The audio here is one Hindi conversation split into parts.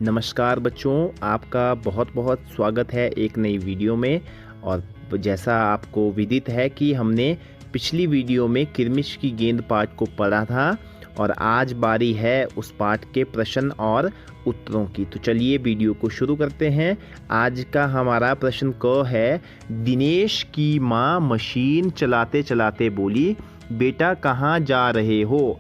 नमस्कार बच्चों, आपका बहुत बहुत स्वागत है एक नई वीडियो में। और जैसा आपको विदित है कि हमने पिछली वीडियो में किरमिश की गेंद पाठ को पढ़ा था और आज बारी है उस पाठ के प्रश्न और उत्तरों की। तो चलिए वीडियो को शुरू करते हैं। आज का हमारा प्रश्न क है, दिनेश की माँ मशीन चलाते चलाते बोली, बेटा कहाँ जा रहे हो?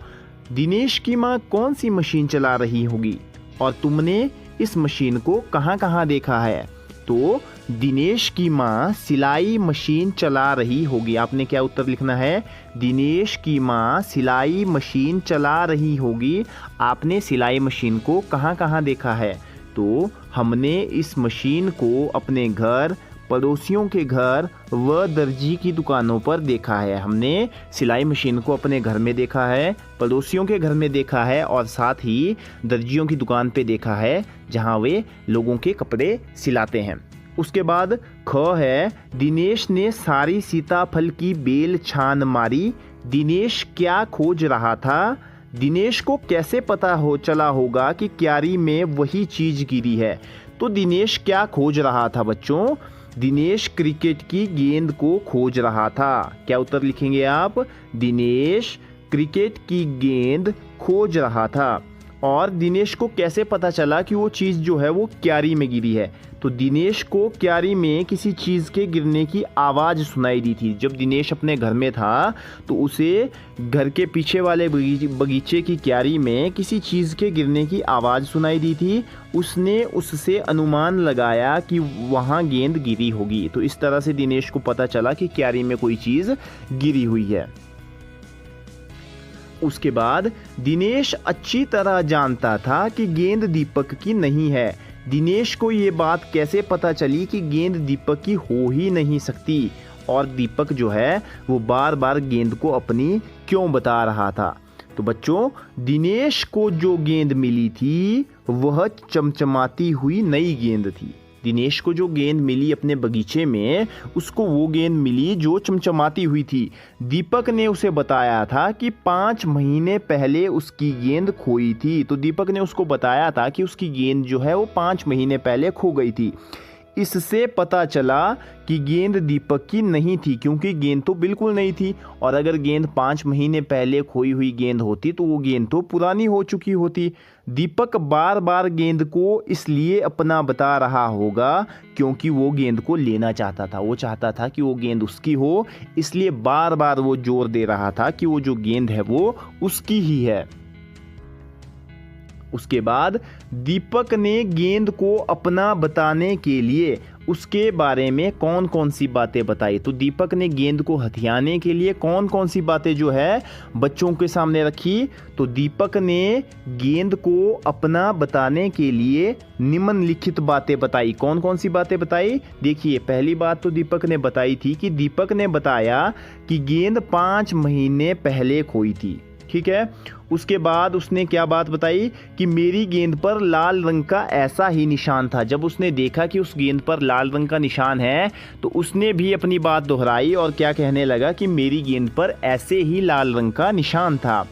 दिनेश की माँ कौन सी मशीन चला रही होगी और तुमने इस मशीन को कहाँ कहाँ देखा है? तो दिनेश की माँ सिलाई मशीन चला रही होगी। आपने क्या उत्तर लिखना है? दिनेश की माँ सिलाई मशीन चला रही होगी। आपने सिलाई मशीन को कहाँ कहाँ देखा है? तो हमने इस मशीन को अपने घर, पड़ोसियों के घर व दर्जी की दुकानों पर देखा है। हमने सिलाई मशीन को अपने घर में देखा है, पड़ोसियों के घर में देखा है और साथ ही दर्जियों की दुकान पे देखा है जहां वे लोगों के कपड़े सिलाते हैं। उसके बाद ख है, दिनेश ने सारी सीताफल की बेल छान मारी। दिनेश क्या खोज रहा था? दिनेश को कैसे पता चला होगा कि क्यारी में वही चीज गिरी है? तो दिनेश क्या खोज रहा था बच्चों? दिनेश क्रिकेट की गेंद को खोज रहा था। क्या उत्तर लिखेंगे आप? दिनेश क्रिकेट की गेंद खोज रहा था। और दिनेश को कैसे पता चला कि वो चीज़ जो है वो क्यारी में गिरी है? तो दिनेश को क्यारी में किसी चीज़ के गिरने की आवाज़ सुनाई दी थी। जब दिनेश अपने घर में था तो उसे घर के पीछे वाले बगीचे की क्यारी में किसी चीज़ के गिरने की आवाज़ सुनाई दी थी। उसने उससे अनुमान लगाया कि वहाँ गेंद गिरी होगी। तो इस तरह से दिनेश को पता चला कि क्यारी में कोई चीज़ गिरी हुई है। उसके बाद दिनेश अच्छी तरह जानता था कि गेंद दीपक की नहीं है। दिनेश को ये बात कैसे पता चली कि गेंद दीपक की हो ही नहीं सकती और दीपक जो है वो बार बार गेंद को अपनी क्यों बता रहा था? तो बच्चों, दिनेश को जो गेंद मिली थी वह चमचमाती हुई नई गेंद थी। दिनेश को जो गेंद मिली अपने बगीचे में, उसको वो गेंद मिली जो चमचमाती हुई थी। दीपक ने उसे बताया था कि 5 महीने पहले उसकी गेंद खोई थी। तो दीपक ने उसको बताया था कि उसकी गेंद जो है वो 5 महीने पहले खो गई थी। इससे पता चला कि गेंद दीपक की नहीं थी, क्योंकि गेंद तो बिल्कुल नहीं थी। और अगर गेंद 5 महीने पहले खोई हुई गेंद होती तो वो गेंद तो पुरानी हो चुकी होती। दीपक बार बार गेंद को इसलिए अपना बता रहा होगा क्योंकि वो गेंद को लेना चाहता था। वो चाहता था कि वो गेंद उसकी हो, इसलिए बार बार वो जोर दे रहा था कि वो जो गेंद है वो उसकी ही है। उसके बाद दीपक ने गेंद को अपना बताने के लिए उसके बारे में कौन कौन सी बातें बताई? तो दीपक ने गेंद को हथियाने के लिए कौन कौन सी बातें जो है बच्चों के सामने रखी? तो दीपक ने गेंद को अपना बताने के लिए निम्नलिखित बातें बताई। कौन कौन सी बातें बताई? देखिए, पहली बात तो दीपक ने बताई थी कि दीपक ने बताया कि गेंद 5 महीने पहले खोई थी। ठीक है। उसके बाद उसने क्या बात बताई कि मेरी गेंद पर लाल रंग का ऐसा ही निशान था। जब उसने देखा कि उस गेंद पर लाल रंग का निशान है तो उसने भी अपनी बात दोहराई और क्या कहने लगा कि मेरी गेंद पर ऐसे ही लाल रंग का निशान था।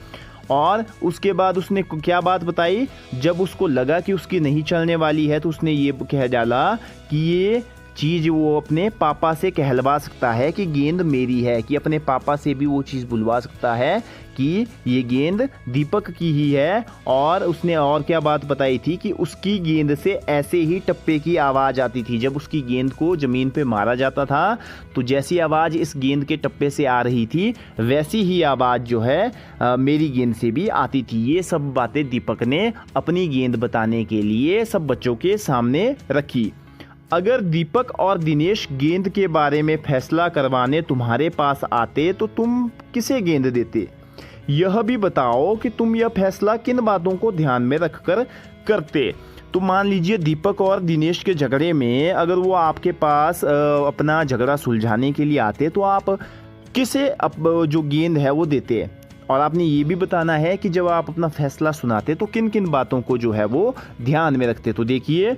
और उसके बाद उसने क्या बात बताई? जब उसको लगा कि उसकी नहीं चलने वाली है तो उसने ये कह डाला कि ये चीज़ वो अपने पापा से कहलवा सकता है कि गेंद मेरी है, कि अपने पापा से भी वो चीज़ बुलवा सकता है कि ये गेंद दीपक की ही है। और उसने और क्या बात बताई थी कि उसकी गेंद से ऐसे ही टप्पे की आवाज़ आती थी। जब उसकी गेंद को ज़मीन पे मारा जाता था तो जैसी आवाज़ इस गेंद के टप्पे से आ रही थी वैसी ही आवाज़ जो है मेरी गेंद से भी आती थी। ये सब बातें दीपक ने अपनी गेंद बताने के लिए सब बच्चों के सामने रखी। अगर दीपक और दिनेश गेंद के बारे में फैसला करवाने तुम्हारे पास आते तो तुम किसे गेंद देते? यह भी बताओ कि तुम यह फैसला किन बातों को ध्यान में रखकर करते। तो मान लीजिए दीपक और दिनेश के झगड़े में अगर वो आपके पास अपना झगड़ा सुलझाने के लिए आते तो आप किसे जो गेंद है वो देते? और आपने ये भी बताना है कि जब आप अपना फैसला सुनाते तो किन किन बातों को जो है वो ध्यान में रखते। तो देखिए,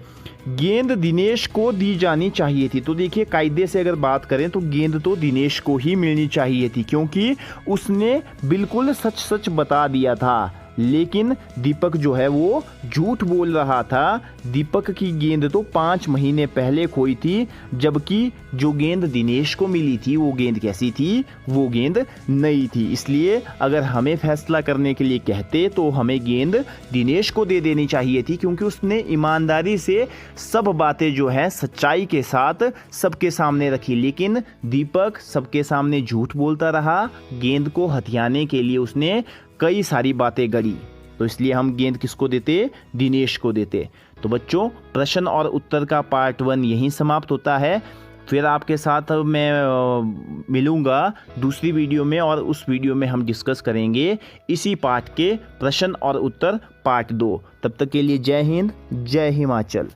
गेंद दिनेश को दी जानी चाहिए थी। तो देखिए, कायदे से अगर बात करें तो गेंद तो दिनेश को ही मिलनी चाहिए थी, क्योंकि उसने बिल्कुल सच सच बता दिया था। लेकिन दीपक जो है वो झूठ बोल रहा था। दीपक की गेंद तो 5 महीने पहले खोई थी, जबकि जो गेंद दिनेश को मिली थी वो गेंद कैसी थी, वो गेंद नई थी। इसलिए अगर हमें फैसला करने के लिए कहते तो हमें गेंद दिनेश को दे देनी चाहिए थी, क्योंकि उसने ईमानदारी से सब बातें जो है सच्चाई के साथ सबके सामने रखी। लेकिन दीपक सबके सामने झूठ बोलता रहा, गेंद को हथियाने के लिए उसने कई सारी बातें गढ़ी। तो इसलिए हम गेंद किसको देते, दिनेश को देते। तो बच्चों, प्रश्न और उत्तर का पार्ट 1 यहीं समाप्त होता है। फिर आपके साथ मैं मिलूंगा दूसरी वीडियो में, और उस वीडियो में हम डिस्कस करेंगे इसी पाठ के प्रश्न और उत्तर पार्ट 2। तब तक के लिए जय हिंद, जय हिमाचल।